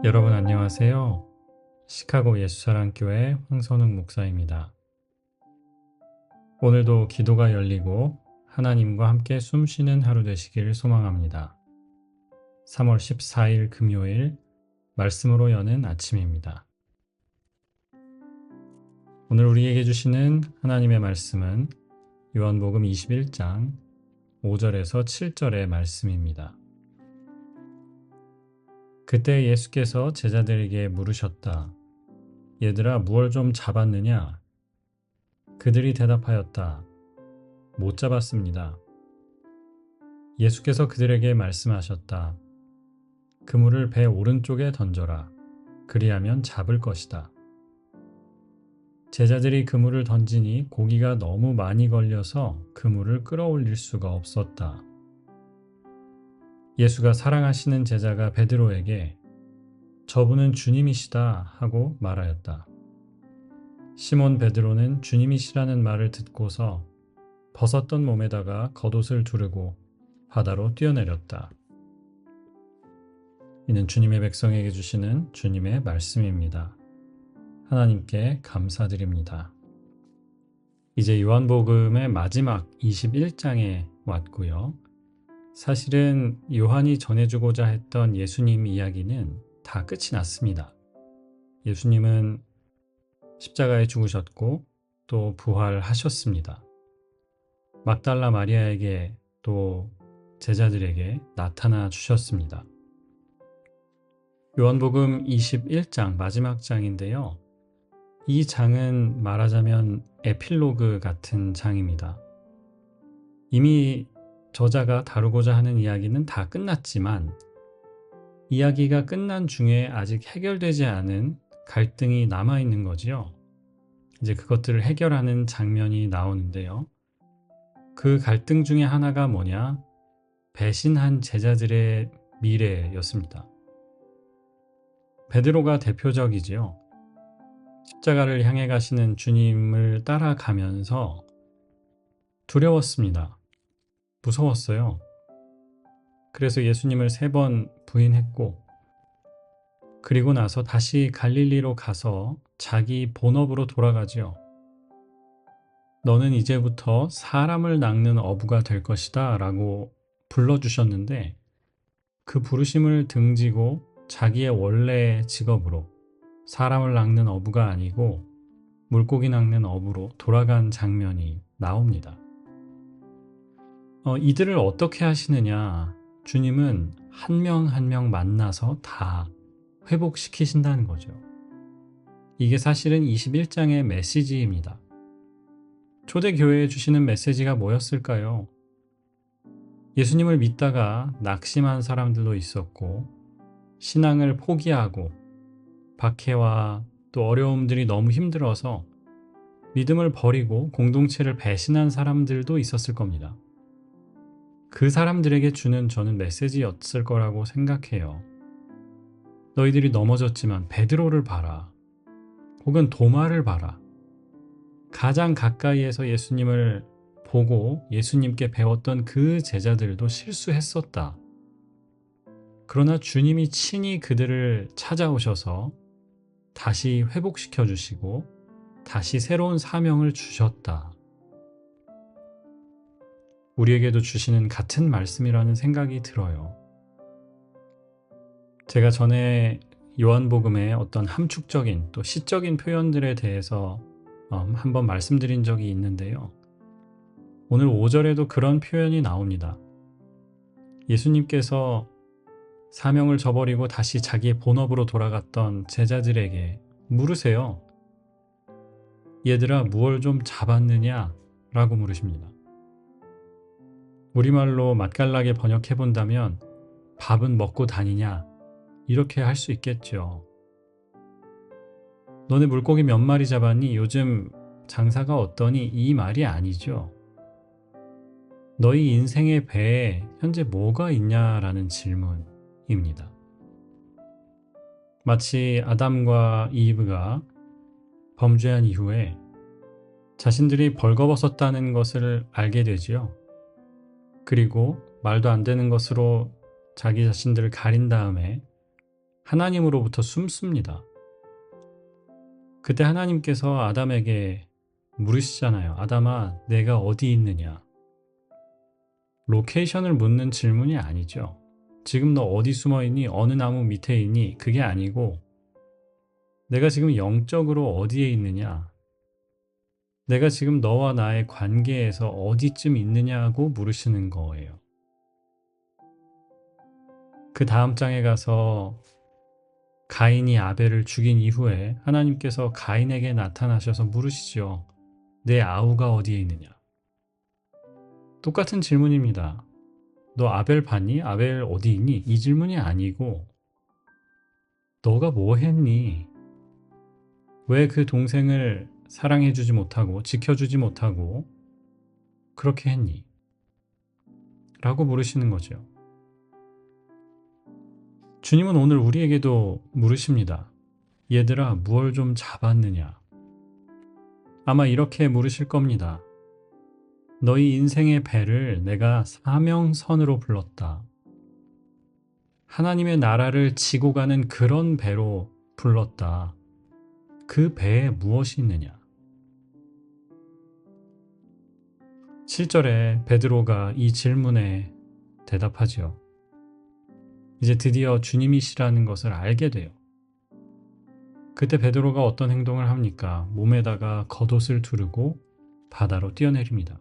여러분 안녕하세요. 시카고 예수사랑교회 황선웅 목사입니다. 오늘도 기도가 열리고 하나님과 함께 숨쉬는 하루 되시길 소망합니다. 3월 14일 금요일 말씀으로 여는 아침입니다. 오늘 우리에게 주시는 하나님의 말씀은 요한복음 21장 5절에서 7절의 말씀입니다. 그때 예수께서 제자들에게 물으셨다. 얘들아, 무얼 좀 잡았느냐? 그들이 대답하였다. 못 잡았습니다. 예수께서 그들에게 말씀하셨다. 그물을 배 오른쪽에 던져라. 그리하면 잡을 것이다. 제자들이 그물을 던지니 고기가 너무 많이 걸려서 그물을 끌어올릴 수가 없었다. 예수가 사랑하시는 제자가 베드로에게 저분은 주님이시다 하고 말하였다. 시몬 베드로는 주님이시라는 말을 듣고서 벗었던 몸에다가 겉옷을 두르고 바다로 뛰어내렸다. 이는 주님의 백성에게 주시는 주님의 말씀입니다. 하나님께 감사드립니다. 이제 요한복음의 마지막 21장에 왔고요. 사실은 요한이 전해주고자 했던 예수님 이야기는 다 끝이 났습니다. 예수님은 십자가에 죽으셨고 또 부활하셨습니다. 막달라 마리아에게 또 제자들에게 나타나 주셨습니다. 요한복음 21장 마지막 장인데요. 이 장은 말하자면 에필로그 같은 장입니다. 이미 저자가 다루고자 하는 이야기는 다 끝났지만 이야기가 끝난 중에 아직 해결되지 않은 갈등이 남아있는 거지요. 이제 그것들을 해결하는 장면이 나오는데요. 그 갈등 중에 하나가 뭐냐? 배신한 제자들의 미래였습니다. 베드로가 대표적이지요. 십자가를 향해 가시는 주님을 따라가면서 두려웠습니다. 무서웠어요. 그래서 예수님을 3번 부인했고 그리고 나서 다시 갈릴리로 가서 자기 본업으로 돌아가지요. 너는 이제부터 사람을 낚는 어부가 될 것이다 라고 불러주셨는데 그 부르심을 등지고 자기의 원래 직업으로 사람을 낚는 어부가 아니고 물고기 낚는 어부로 돌아간 장면이 나옵니다. 이들을 어떻게 하시느냐? 주님은 한 명 한 명 만나서 다 회복시키신다는 거죠. 이게 사실은 21장의 메시지입니다. 초대교회에 주시는 메시지가 뭐였을까요? 예수님을 믿다가 낙심한 사람들도 있었고 신앙을 포기하고 박해와 또 어려움들이 너무 힘들어서 믿음을 버리고 공동체를 배신한 사람들도 있었을 겁니다. 그 사람들에게 주는 저는 메시지였을 거라고 생각해요. 너희들이 넘어졌지만 베드로를 봐라. 혹은 도마를 봐라. 가장 가까이에서 예수님을 보고 예수님께 배웠던 그 제자들도 실수했었다. 그러나 주님이 친히 그들을 찾아오셔서 다시 회복시켜 주시고 다시 새로운 사명을 주셨다. 우리에게도 주시는 같은 말씀이라는 생각이 들어요. 제가 전에 요한복음의 어떤 함축적인 또 시적인 표현들에 대해서 한번 말씀드린 적이 있는데요. 오늘 5절에도 그런 표현이 나옵니다. 예수님께서 사명을 저버리고 다시 자기의 본업으로 돌아갔던 제자들에게 물으세요. 얘들아, 무얼 좀 잡았느냐? 라고 물으십니다. 우리말로 맛깔나게 번역해 본다면 밥은 먹고 다니냐? 이렇게 할 수 있겠죠. 너네 물고기 몇 마리 잡았니? 요즘 장사가 어떠니? 이 말이 아니죠. 너희 인생의 배에 현재 뭐가 있냐라는 질문입니다. 마치 아담과 이브가 범죄한 이후에 자신들이 벌거벗었다는 것을 알게 되지요. 그리고 말도 안 되는 것으로 자기 자신들을 가린 다음에 하나님으로부터 숨습니다. 그때 하나님께서 아담에게 물으시잖아요. 아담아, 내가 어디 있느냐? 로케이션을 묻는 질문이 아니죠. 지금 너 어디 숨어 있니? 어느 나무 밑에 있니? 그게 아니고 내가 지금 영적으로 어디에 있느냐? 내가 지금 너와 나의 관계에서 어디쯤 있느냐고 물으시는 거예요. 그 다음 장에 가서 가인이 아벨을 죽인 이후에 하나님께서 가인에게 나타나셔서 물으시죠. 내 아우가 어디에 있느냐? 똑같은 질문입니다. 너 아벨 봤니? 아벨 어디 있니? 이 질문이 아니고 너가 뭐 했니? 왜 그 동생을 사랑해주지 못하고 지켜주지 못하고 그렇게 했니? 라고 물으시는 거죠. 주님은 오늘 우리에게도 물으십니다. 얘들아, 무얼 좀 잡았느냐? 아마 이렇게 물으실 겁니다. 너희 인생의 배를 내가 사명선으로 불렀다. 하나님의 나라를 지고 가는 그런 배로 불렀다. 그 배에 무엇이 있느냐? 7절에 베드로가 이 질문에 대답하지요. 이제 드디어 주님이시라는 것을 알게 돼요. 그때 베드로가 어떤 행동을 합니까? 몸에다가 겉옷을 두르고 바다로 뛰어내립니다.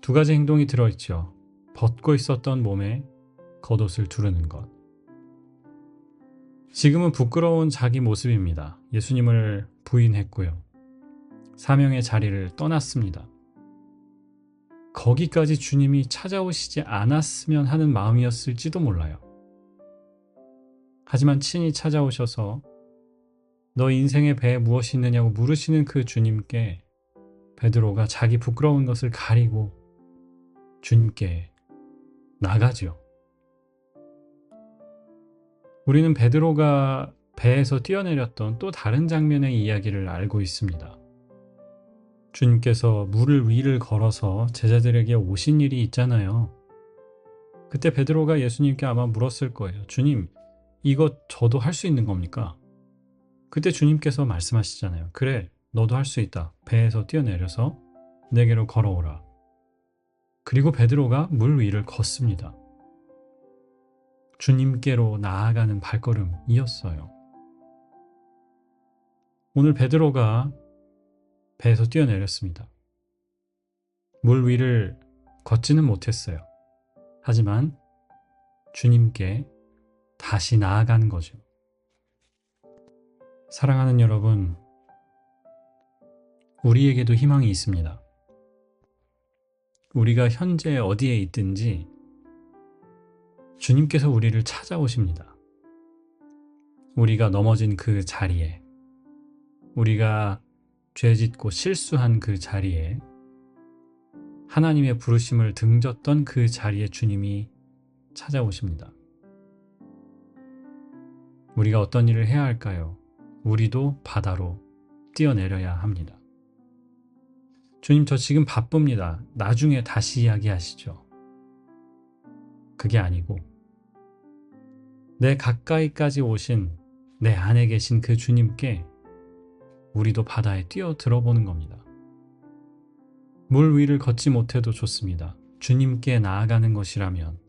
두 가지 행동이 들어있죠. 벗고 있었던 몸에 겉옷을 두르는 것. 지금은 부끄러운 자기 모습입니다. 예수님을 부인했고요. 사명의 자리를 떠났습니다. 거기까지 주님이 찾아오시지 않았으면 하는 마음이었을지도 몰라요. 하지만 친히 찾아오셔서 너 인생의 배에 무엇이 있느냐고 물으시는 그 주님께 베드로가 자기 부끄러운 것을 가리고 주님께 나가죠. 우리는 베드로가 배에서 뛰어내렸던 또 다른 장면의 이야기를 알고 있습니다. 주님께서 물 위를 걸어서 제자들에게 오신 일이 있잖아요. 그때 베드로가 예수님께 아마 물었을 거예요. 주님, 이거 저도 할 수 있는 겁니까? 그때 주님께서 말씀하시잖아요. 그래, 너도 할 수 있다. 배에서 뛰어내려서 내게로 걸어오라. 그리고 베드로가 물 위를 걷습니다. 주님께로 나아가는 발걸음이었어요. 오늘 베드로가 배에서 뛰어내렸습니다. 물 위를 걷지는 못했어요. 하지만 주님께 다시 나아가는 거죠. 사랑하는 여러분, 우리에게도 희망이 있습니다. 우리가 현재 어디에 있든지 주님께서 우리를 찾아오십니다. 우리가 넘어진 그 자리에, 우리가 죄짓고 실수한 그 자리에, 하나님의 부르심을 등졌던 그 자리에 주님이 찾아오십니다. 우리가 어떤 일을 해야 할까요? 우리도 바다로 뛰어내려야 합니다. 주님, 저 지금 바쁩니다. 나중에 다시 이야기하시죠. 그게 아니고 내 가까이까지 오신 내 안에 계신 그 주님께 우리도 바다에 뛰어 들어보는 겁니다. 물 위를 걷지 못해도 좋습니다. 주님께 나아가는 것이라면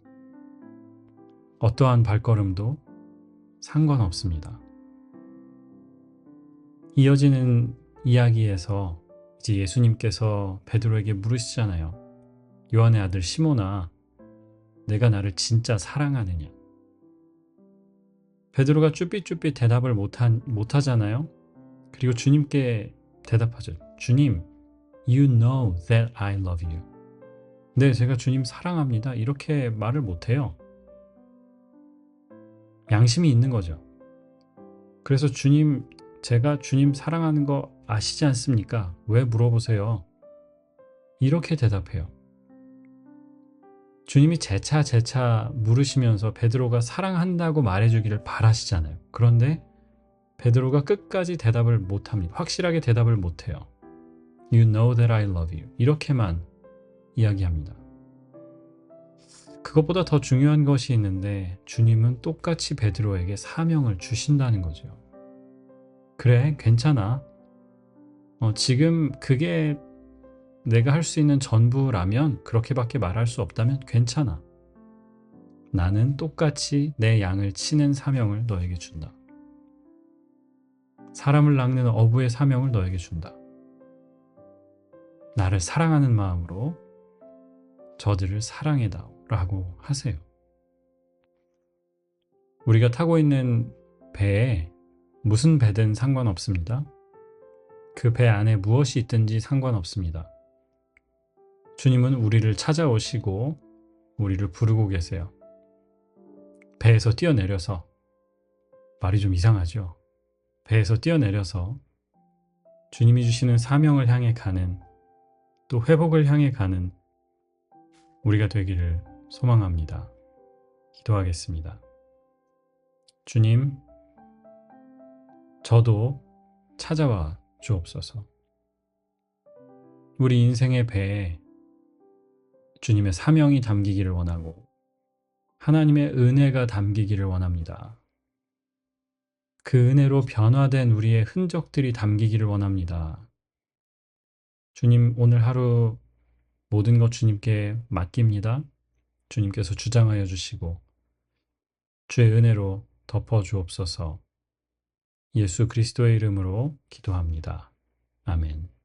어떠한 발걸음도 상관없습니다. 이어지는 이야기에서 이제 예수님께서 베드로에게 물으시잖아요. 요한의 아들 시몬아, 내가 나를 진짜 사랑하느냐? 베드로가 쭈삣쭈삣 대답을 못하잖아요. 그리고 주님께 대답하죠. 주님, You know that I love you. 네, 제가 주님 사랑합니다. 이렇게 말을 못해요. 양심이 있는 거죠. 그래서 주님, 제가 주님 사랑하는 거 아시지 않습니까? 왜 물어보세요? 이렇게 대답해요. 주님이 재차 물으시면서 베드로가 사랑한다고 말해주기를 바라시잖아요. 그런데 베드로가 끝까지 대답을 못합니다. 확실하게 대답을 못해요. You know that I love you. 이렇게만 이야기합니다. 그것보다 더 중요한 것이 있는데 주님은 똑같이 베드로에게 사명을 주신다는 거죠. 그래, 괜찮아. 지금 그게 내가 할 수 있는 전부라면, 그렇게밖에 말할 수 없다면 괜찮아. 나는 똑같이 내 양을 치는 사명을 너에게 준다. 사람을 낚는 어부의 사명을 너에게 준다. 나를 사랑하는 마음으로 저들을 사랑해다오라고 하세요. 우리가 타고 있는 배에 무슨 배든 상관없습니다. 그 배 안에 무엇이 있든지 상관없습니다. 주님은 우리를 찾아오시고 우리를 부르고 계세요. 배에서 뛰어내려서, 말이 좀 이상하죠? 배에서 뛰어내려서 주님이 주시는 사명을 향해 가는, 또 회복을 향해 가는 우리가 되기를 소망합니다. 기도하겠습니다. 주님, 저도 찾아와 주옵소서. 우리 인생의 배에 주님의 사명이 담기기를 원하고 하나님의 은혜가 담기기를 원합니다. 그 은혜로 변화된 우리의 흔적들이 담기기를 원합니다. 주님, 오늘 하루 모든 것 주님께 맡깁니다. 주님께서 주장하여 주시고 주의 은혜로 덮어 주옵소서. 예수 그리스도의 이름으로 기도합니다. 아멘.